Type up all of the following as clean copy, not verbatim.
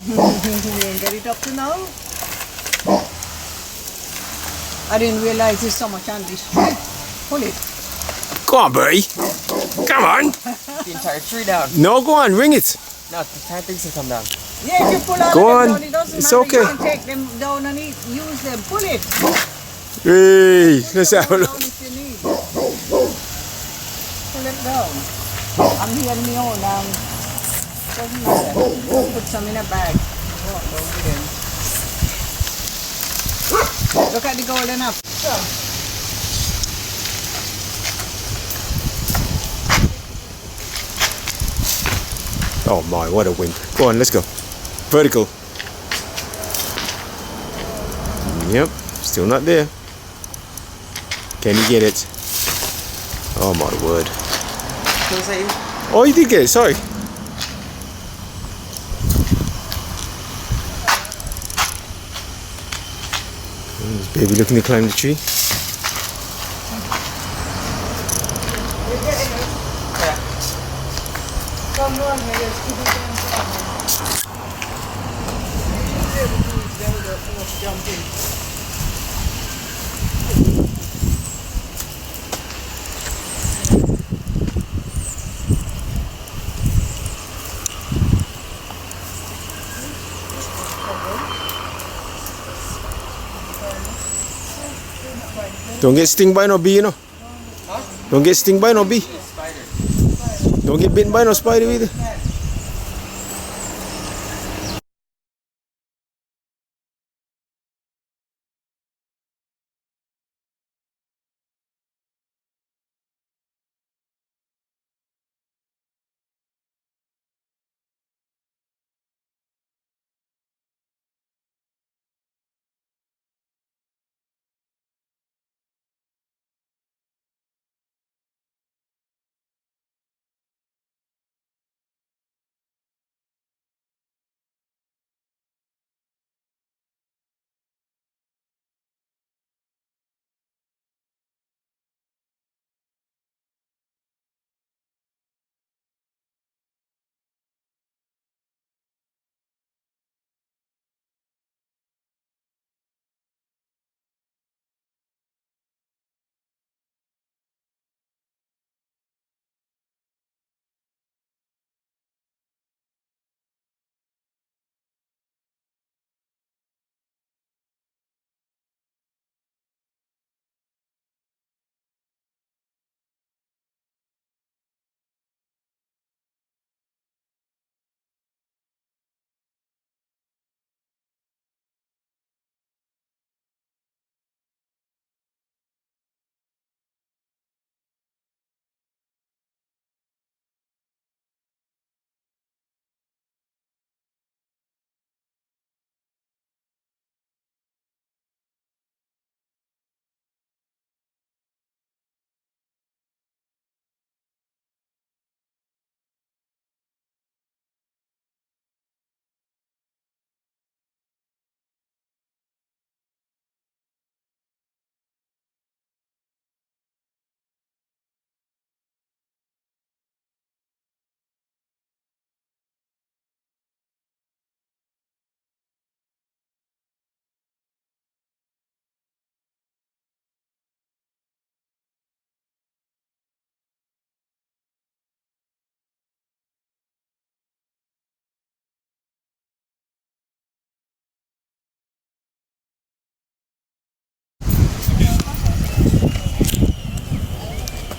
You ain't get it up to now? I didn't realize there's so much on this tree. Pull it. Go on, Bertie. Come on. The entire tree down. No, go on, ring it. No, the entire thing's gonna come down. Yeah, if you pull all Go of them on. down, it doesn't It's matter. okay. You can take them down and use them. Pull it. Hey, let's have a Pull look. down if you need. Pull it down. I'm here on my own. Doesn't matter. Put some in a bag. Walk down with them. Look at the golden apple. Oh my, what a wind. Go on, let's go. Vertical. Yep, still not there. Can you get it? Oh my word. Oh, you did get it, sorry. Is baby looking to climb the tree? Come on, let's keep it down. Jump in. Don't get stung by no bee, you know. Don't get stung by no bee. Don't get bitten by no spider either.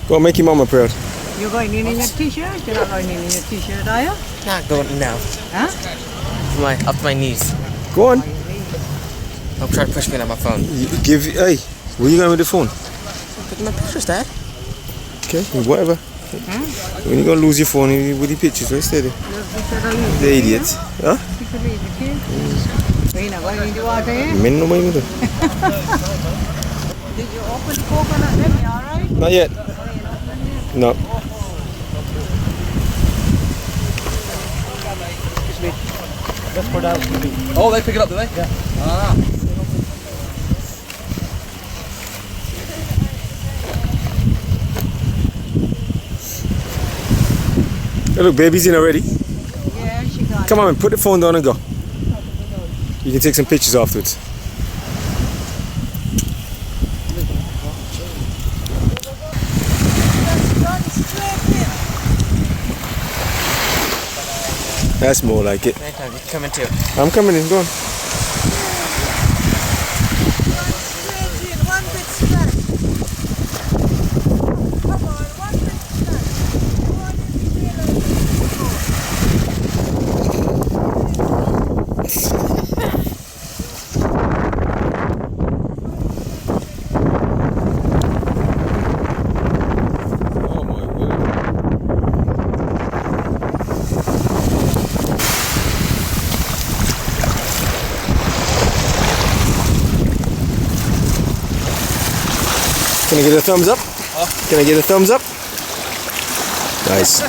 Go on, make your mama proud. You're going in your t-shirt? You're not going in your t-shirt, are you? Not going now. Huh? Up to my knees. Go on. Don't try to push me on my phone. Hey, where you going with the phone? Look at my pictures, Dad. Okay, whatever. When you gonna lose your phone with the pictures, right steady. The idiot. Huh? You're not going in the water, eh? Men no mind. Did you open the coconut then? You alright? Not yet. No. That's for that. Oh, they pick it up, do they? Yeah. Ah. Hey, look, baby's in already. Yeah, she got Come on, put the phone down and go. You can take some pictures afterwards. That's more like it. Coming too. I'm coming in, go on. Oh my word. Can I get a thumbs up? Huh? Can I get a thumbs up? Nice.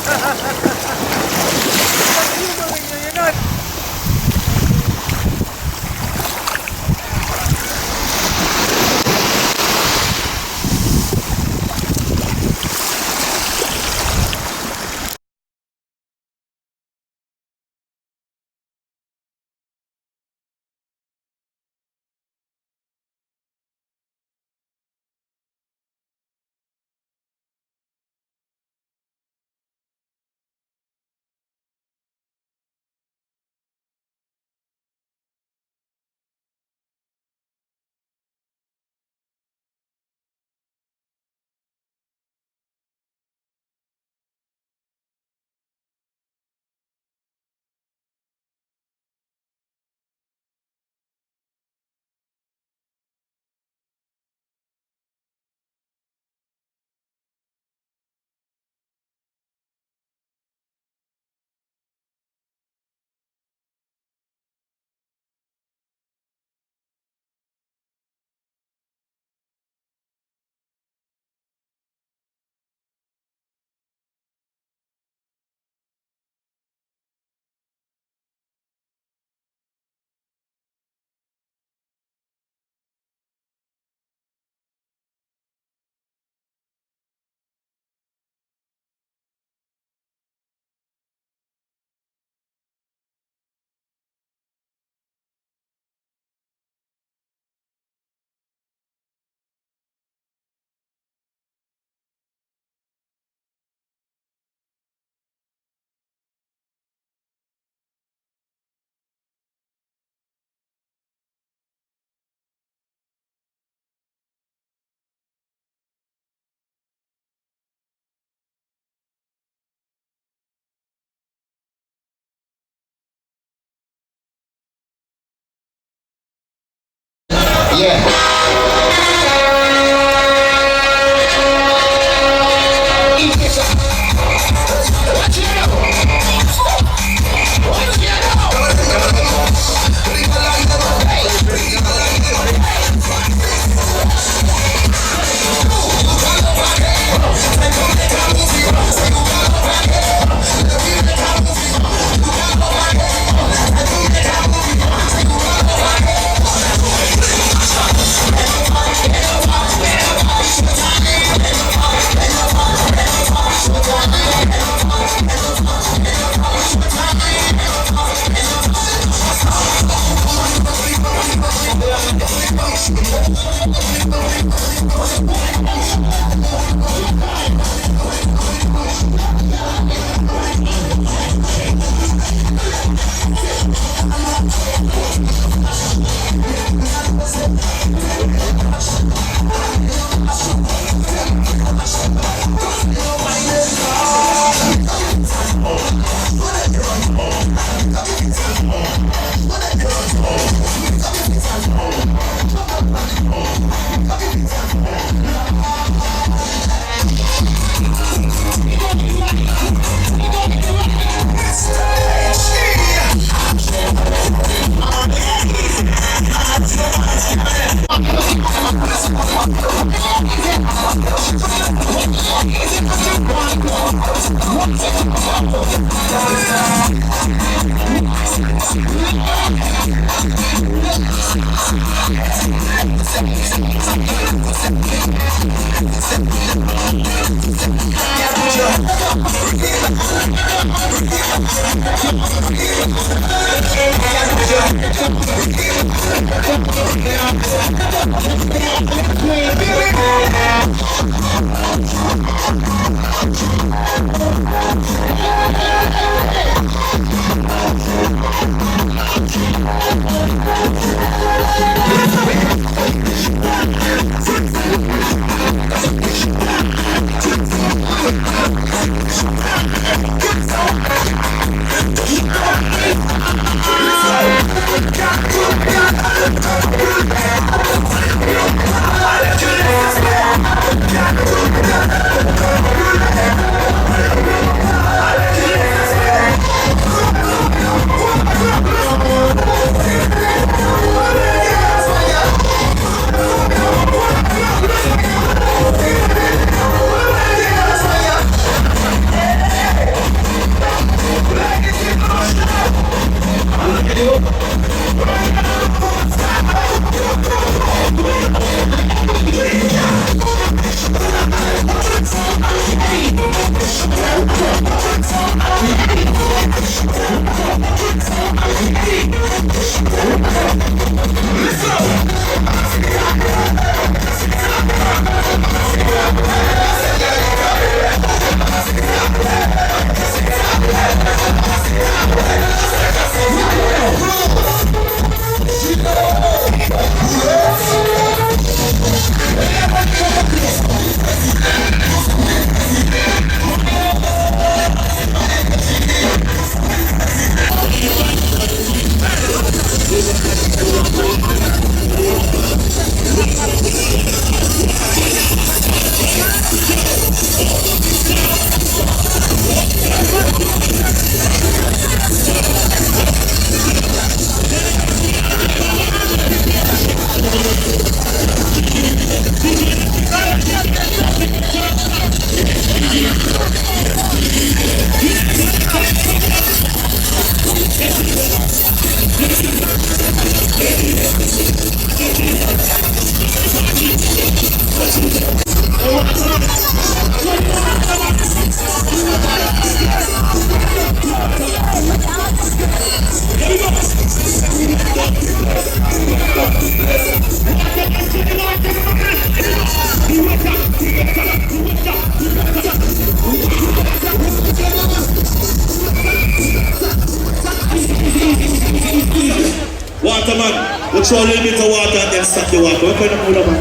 Waterman, we throw a little bit of water and then stop the water. What kind of pool, man?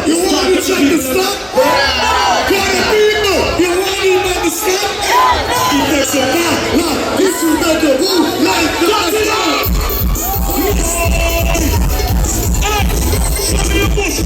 You want the truck to stop? You want him to stop? He takes a back. This will make a move like that. Show me your bush.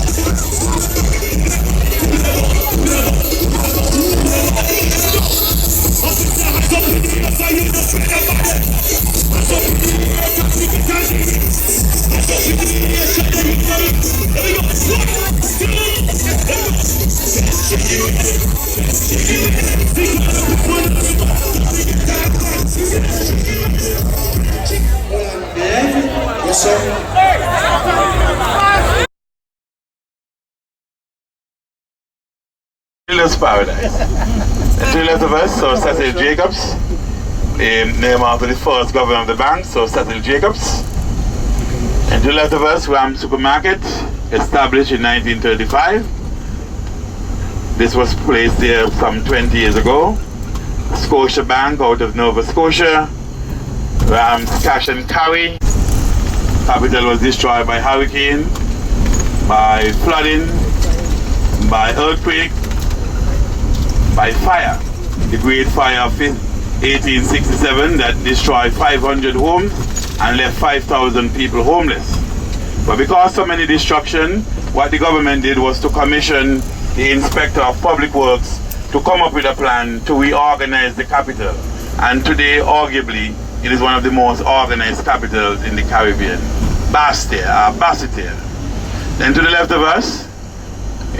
Yes, sir. Triller's Paradise. The Triller's of us, so Cecil Jacobs, name after the first governor of the bank, so Cecil Jacobs. And to left of us, Ram Supermarket, established in 1935. This was placed there some 20 years ago. Scotia Bank out of Nova Scotia. Ram's Cash and Carry. Capital was destroyed by hurricane, by flooding, by earthquake, by fire. The Great Fire of 1867 that destroyed 500 homes and left 5,000 people homeless. But because so many destruction, what the government did was to commission the Inspector of Public Works to come up with a plan to reorganize the capital. And today, arguably, it is one of the most organized capitals in the Caribbean. Basseterre. Then to the left of us,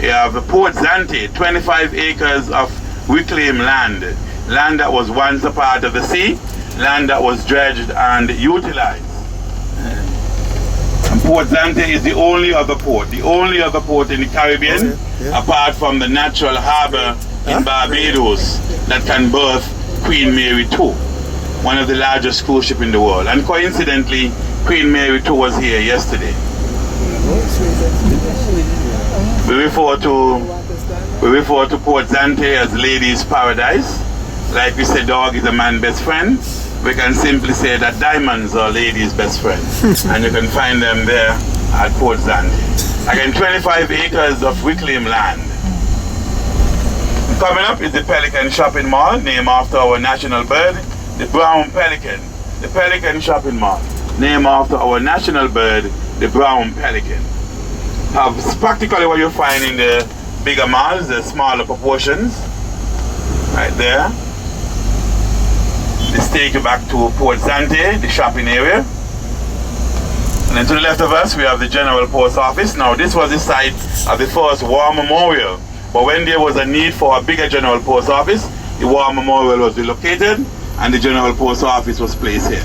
you have Port Zante, 25 acres of reclaimed land. Land that was once a part of the sea, land that was dredged and utilized. And Port Zante is the only other port in the Caribbean, apart from the natural harbor in Barbados that can berth Queen Mary II, one of the largest cruise ships in the world. And coincidentally, Queen Mary II was here yesterday. We refer to Port Zante as ladies' paradise. Like we say, dog is a man's best friend. We can simply say that diamonds are ladies' best friend. And you can find them there at Port Zante. Again, 25 acres of reclaimed land. Coming up is the Pelican Shopping Mall, named after our national bird, the brown pelican. The Pelican Shopping Mall, named after our national bird, the brown pelican. Practically what you find in the bigger malls, the smaller proportions, right there. This takes you back to Port Zante, the shopping area. And then to the left of us, we have the General Post Office. Now, this was the site of the first War Memorial. But when there was a need for a bigger General Post Office, the War Memorial was relocated and the General Post Office was placed here.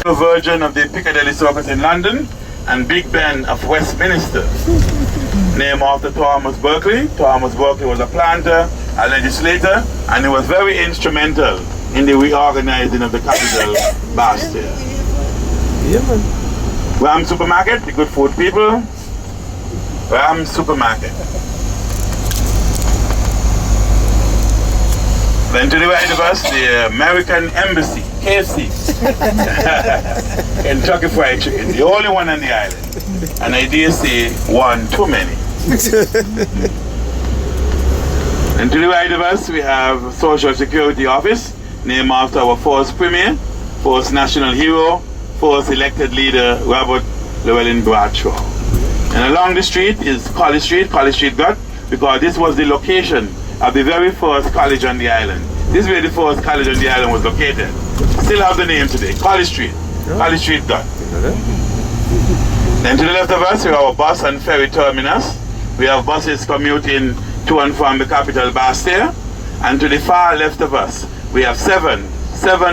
A version of the Piccadilly Circus in London and Big Ben of Westminster, named after Thomas Berkeley. Thomas Berkeley was a planter, a legislator, and he was very instrumental in the reorganizing of the capital, Bastille. Yeah, man. Ram Supermarket, the good food people. Ram Supermarket. Then to the right of us, the American Embassy, KFC. Kentucky Fried Chicken, the only one on the island. And I dare say, one too many. And to the right of us, we have Social Security Office, named after our first premier, first national hero, first elected leader, Robert Llewellyn Bradshaw. And along the street is College Street got, because this was the location of the very first college on the island. This is where the first college on the island was located. Still have the name today, College Street. Yeah. College Street got. Then to the left of us, we have our bus and ferry terminus. We have buses commuting to and from the capital, Bastille. And to the far left of us, we have seven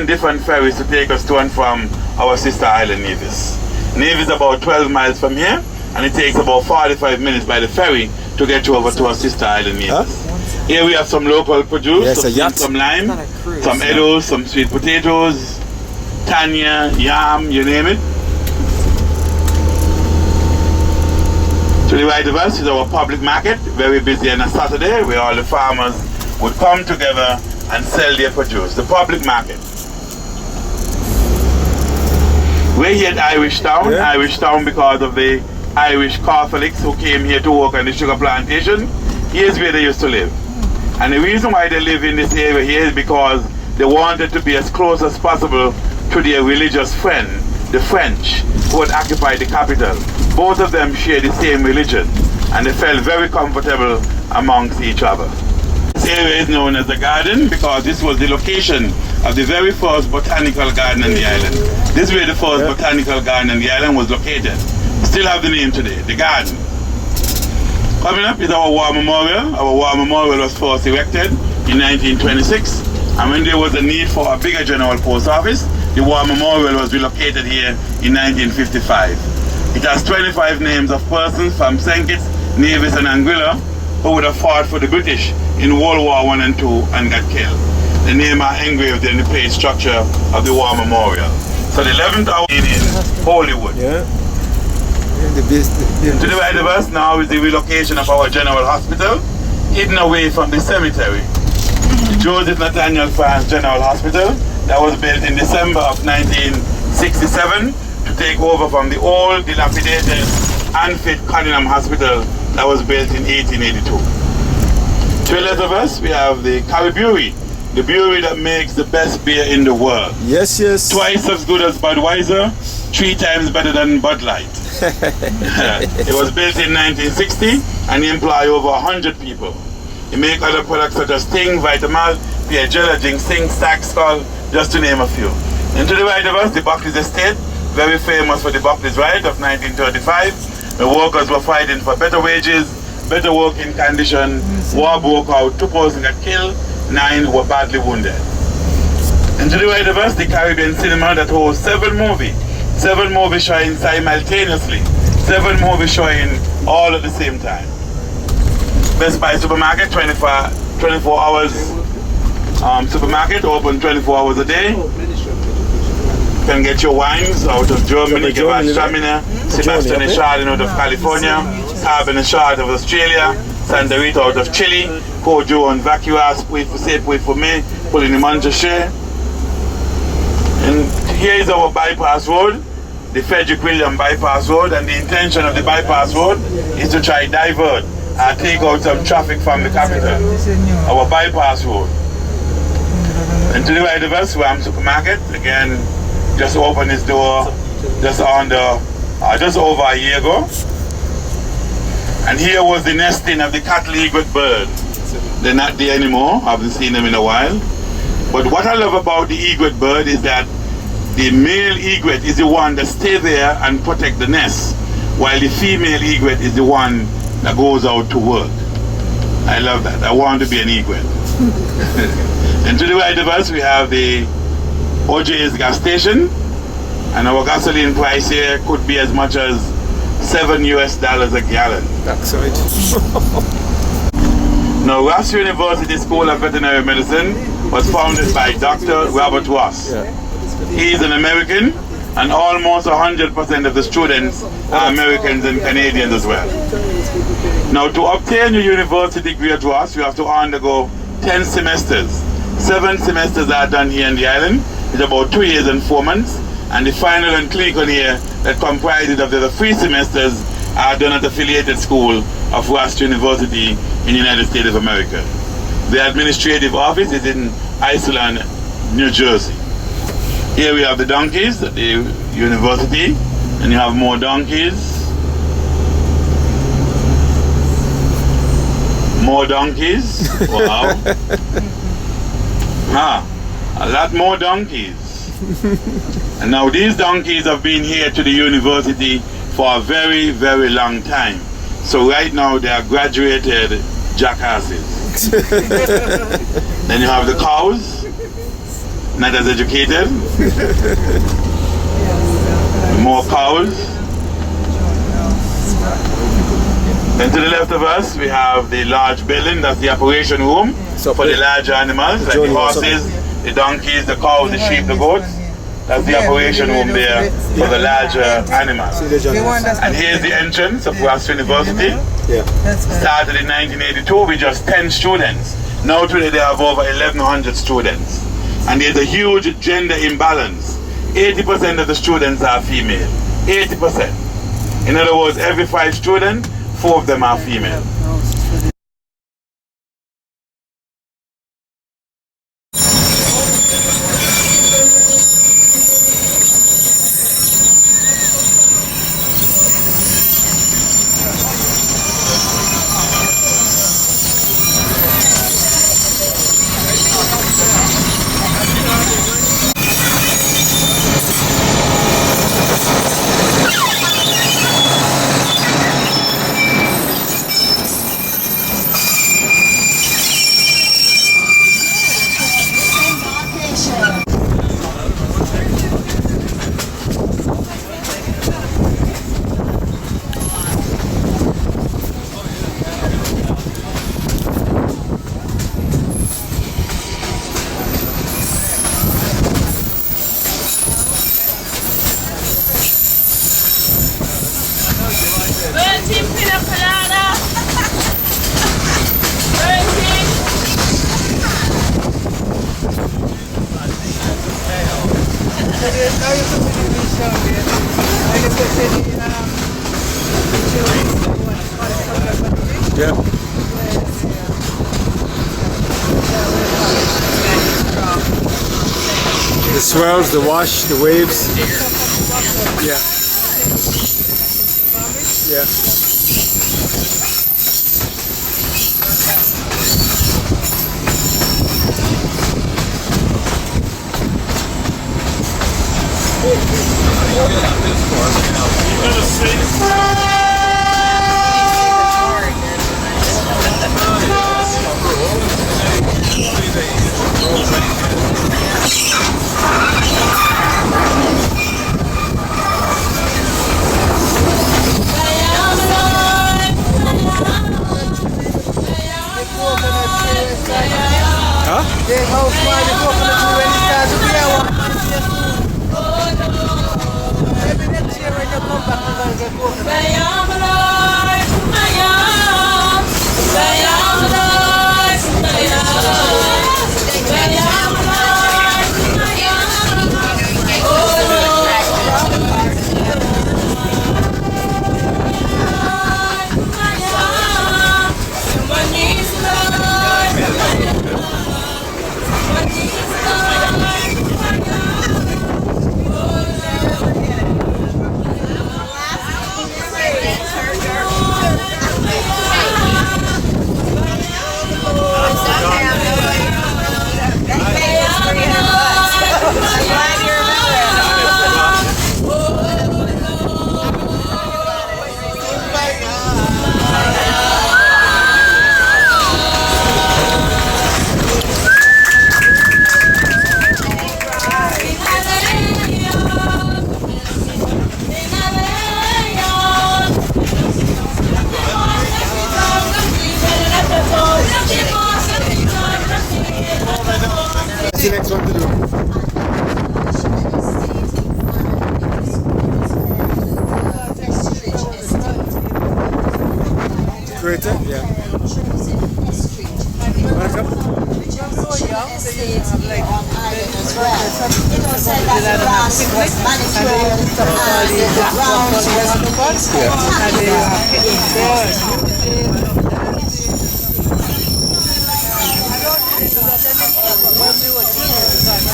different ferries to take us to and from our sister island, Nevis. Nevis is about 12 miles from here, and it takes about 45 minutes by the ferry to get you over to our sister island, Nevis. Huh? Here we have some local produce, some lime, some eddos, some sweet potatoes, tanya, yam, you name it. To the right of us is our public market, very busy on a Saturday, where all the farmers would come together and sell their produce. The public market. We're here at Irish Town. Yeah. Irish Town because of the Irish Catholics who came here to work on the sugar plantation. Here's where they used to live. And the reason why they live in this area here is because they wanted to be as close as possible to their religious friend, the French, who had occupied the capital. Both of them shared the same religion, and they felt very comfortable amongst each other. This area is known as the garden because this was the location of the very first botanical garden on the island. This is where the first botanical garden on the island was located. Still have the name today, the garden. Coming up is our War Memorial. Our War Memorial was first erected in 1926, and when there was a need for a bigger General Post Office, the War Memorial was relocated here in 1955. It has 25 names of persons from St. Kitts, Nevis and Anguilla who would have fought for the British in World War I and II and got killed. The names are engraved in the plate structure of the War Memorial. So the 11th hour in Hollywood. Yeah. To the right of us now is the relocation of our General Hospital, hidden away from the cemetery. The Joseph Nathaniel France General Hospital that was built in December of 1967 to take over from the old, dilapidated, unfit Cunningham Hospital that was built in 1882. To the left of us, we have the Carry Brewery, the brewery that makes the best beer in the world. Yes, yes. Twice as good as Budweiser, 3 times better than Bud Light. It was built in 1960 and employ over 100 people. They make other products such as Sting, Vitamal, Pierre Jella, Ginseng, Stack Skull, just to name a few. And to the right of us, the Buckley's Estate, very famous for the Buckley's Riot of 1935. The workers were fighting for better wages, better working condition. War broke out, 2 persons got killed, 9 were badly wounded. And to the right of us, the Caribbean Cinema that hosts 7 movies showing simultaneously, 7 movies showing all at the same time. Best Buy supermarket, 24 hours supermarket, open 24 hours a day. You can get your wines out of Germany, Gewürztraminer, Sebastian and Chardonnay out of California, Carbon and Chard out of Australia, Santa Rita out of Chile, Kojo and Vacuas, Puy for me, pulling the Manchester. And here is our bypass road, the Frederick William bypass road, and the intention of the bypass road is to try divert and take out some traffic from the capital, our bypass road. And to the right of us, Wham Supermarket, again, just opened its door just over a year ago. And here was the nesting of the cattle egret bird. They're not there anymore, I haven't seen them in a while. But what I love about the egret bird is that the male egret is the one that stays there and protect the nest, while the female egret is the one that goes out to work. I love that. I want to be an egret. And to the right of us, we have the OJ's gas station, and our gasoline price here could be as much as $7 a gallon. Backside. Now, Ross University School of Veterinary Medicine was founded by Dr. Robert Ross. Yeah. He is an American, and almost 100% of the students are Americans and Canadians as well. Now, to obtain your university degree at Ross, you have to undergo 10 semesters. 7 semesters are done here in the island. It's about 2 years and 4 months. And the final and clinical year that comprises of the other 3 semesters are done at the affiliated school of Ross University in the United States of America. The administrative office is in Iceland, New Jersey. Here we have the donkeys at the university, and you have more donkeys. More donkeys. Wow. A lot more donkeys. And now these donkeys have been here to the university for a very, very long time. So right now they are graduated jackasses. Then you have the cows, not as educated. More cows. Then to the left of us, we have the large building, that's the operation room for the larger animals, like the horses, the donkeys, the cows, the sheep, the goats. That's the operation room there for the larger animals. And here's the entrance of Ross University. Started in 1982 with just 10 students. Now today they have over 1,100 students. And there's a huge gender imbalance. 80% of the students are female. 80%. In other words, every 5 students, 4 of them are female. Yeah. The swirls, the wash, the waves. Yeah. Yeah. They how small the coconut tree when it starts to be a one man here soon. Maybe next year when you come back, you're going to get coconut. What's the next one to do? Crater? Yeah.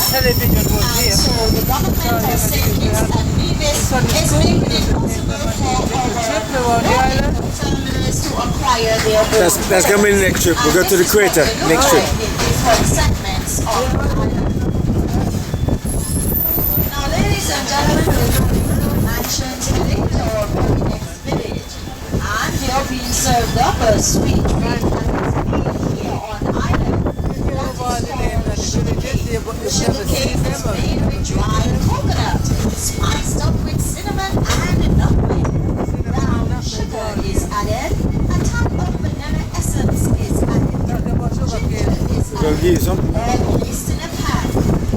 Television was here. So the government has said kids and babies is making it possible for our families to acquire their own. That's coming next trip. We'll go to the crater next trip. Different segments of the island. Now, ladies and gentlemen, we're going to mansions linked to our very next village, and they are being served up a sweet treat here on island. The sugar cane is made with dried coconut, spiced up with cinnamon and nutmeg. Brown sugar is added, a tap of vanilla essence is added. Ginger is added, and placed in a pan.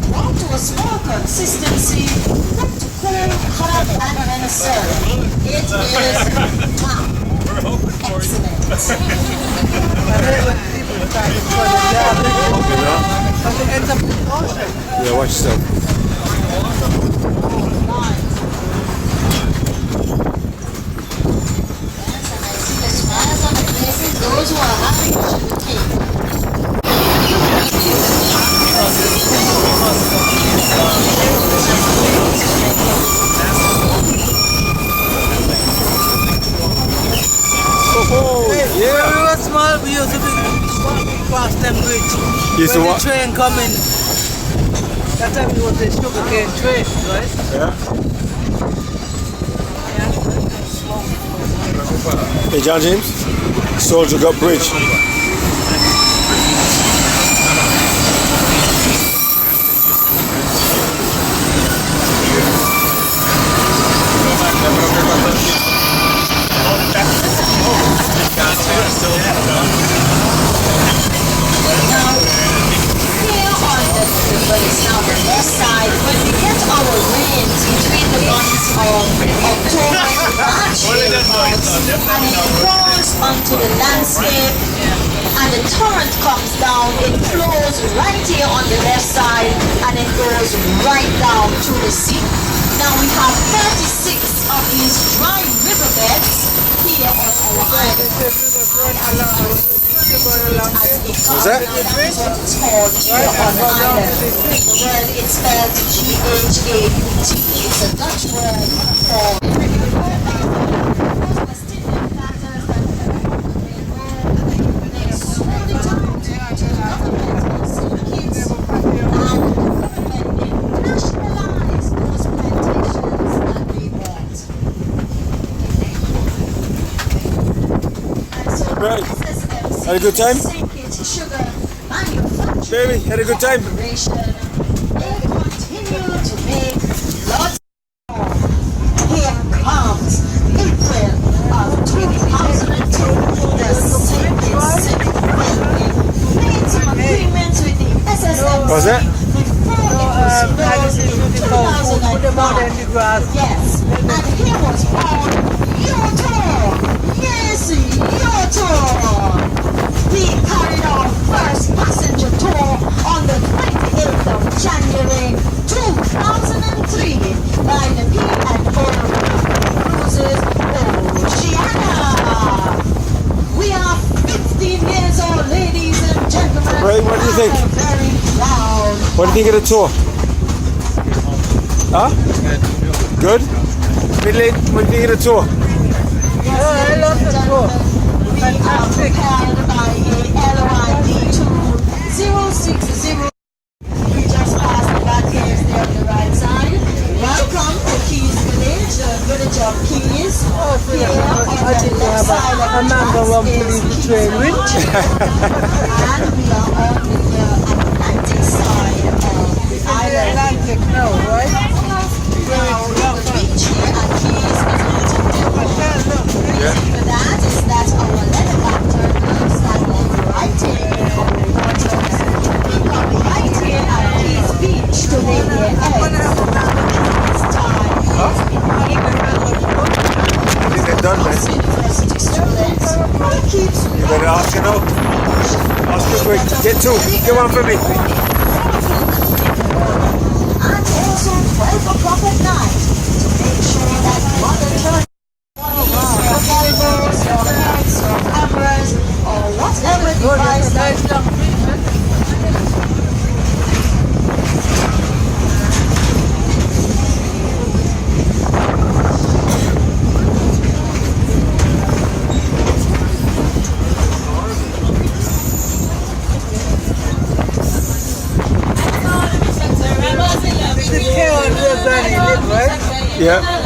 Brought to a small consistency, put to cool, hot, and then served. It is excellent. Yeah, watch yourself. The smiles on the faces, those who are happy with sugar cane. When we were small, we used to be cross them bridge. Used to when what? the train coming. That time it was the sugar cane train, right? Yeah. Hey, John James. Soldier Gut Bridge. It's now the west side, when we get our rains between the months of October to March, and it falls onto the landscape, and the torrent comes down, it flows right here on the left side, and it goes right down to the sea. Now we have 36 of these dry riverbeds here on our island. What's that? It's called here on the island. Well, it's spelled G-H-A-U-T. It's a Dutch word for Right. Had a good time? Baby, had a good time? They continue to make lots more. Here comes April of 2002. The sinking made some agreements with the think? Very loud. What do you think of the tour? Huh? Good? Midley, what do you think of the tour? I love the tour. Fantastic. Prepared by a LOID to 060. We just passed the back caves there on the right side. Welcome to Keys Village, village of Keys. Here on the left side of the tracks is Keys Village. And we are on the Atlantic side of the island. Atlantic, no, right? Now, the beach here at Keys is a little different. Yeah. For that is that our helicopter is that on the right here. We come right here at Keys Beach to lay their eggs. This time is I think they're done, man. university students. It keeps You better ask her now. Ask her quick. Get two. Get one for me. and also 12 o'clock at night to make sure that mother turns Bibles or heads or cameras or whatever device that Yeah.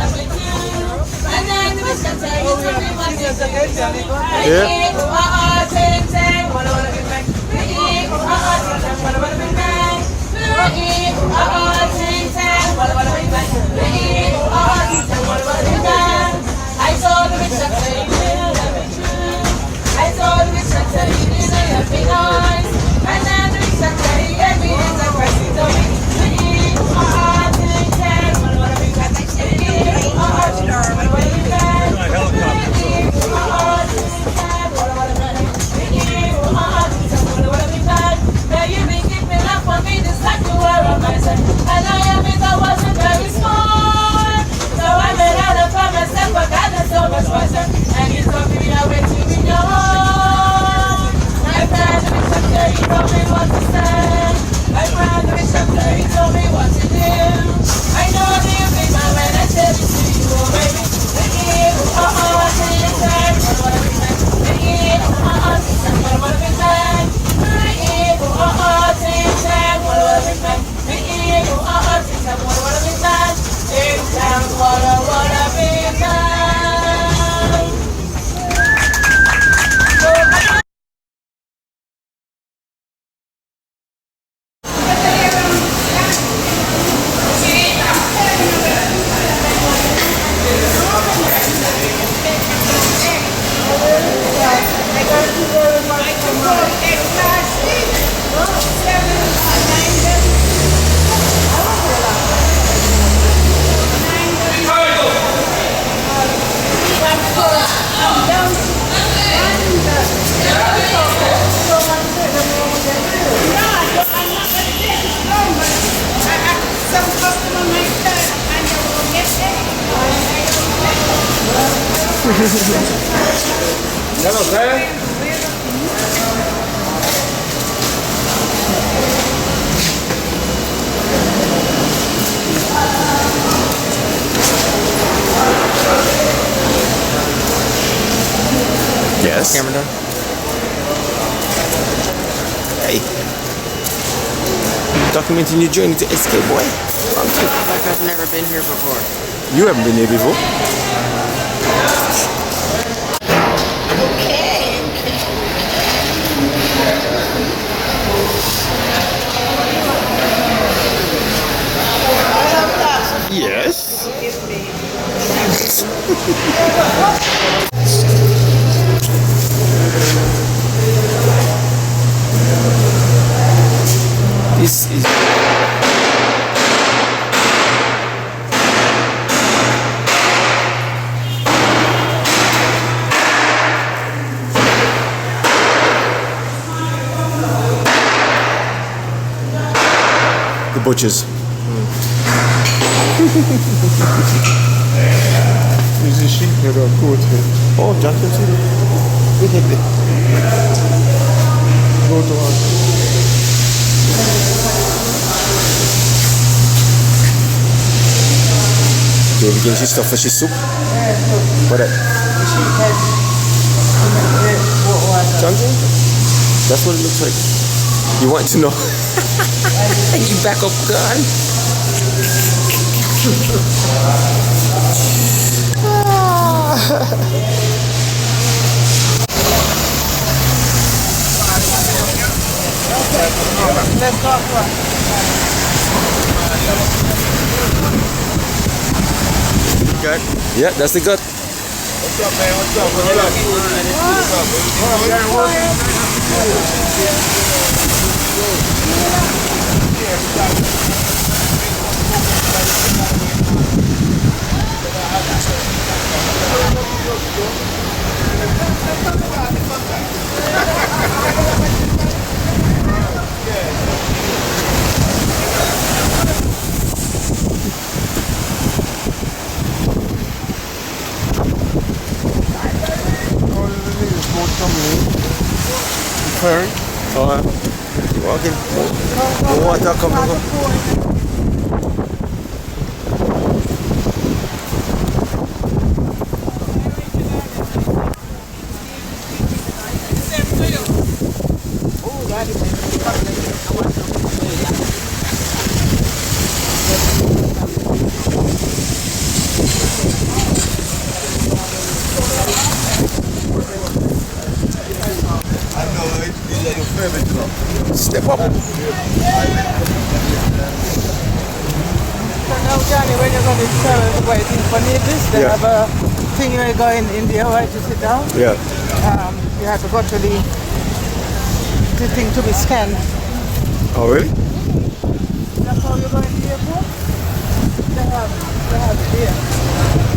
Hello, sir. Yes. Camera done? Hey. Documenting your journey to SK, boy. Like I've never been here before. You haven't been here before. Yes. This is the butchers. Is the sheep here or goat here? Oh, John can see it. We take it. Goat or David getting his stuff for his soup. What that? Johnson? That's what it looks like. You want to know? You back up, God. Let's talk one. Gut? Yeah, that's the gut. What's up, man? What's up? Ferry. Oh, walking. More water, come. Step up. So now, Johnny, when you're going to travel waiting for this, they Yeah. have a thing where you go in India, right, to sit down. Yeah. You have to go to the thing to be scanned. Oh, really? That's how you go in the airport? They have it here.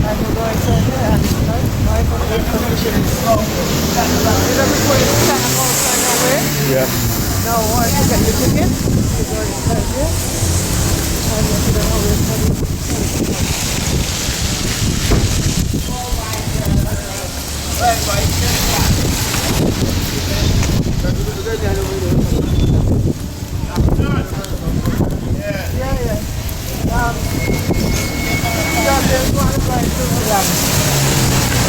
And you go inside there and it's right, for the information is so. You know, before you scan and go sign away. Yeah. Now, once you get your ticket, you go inside here. And you sit down over yeah. There's one right through the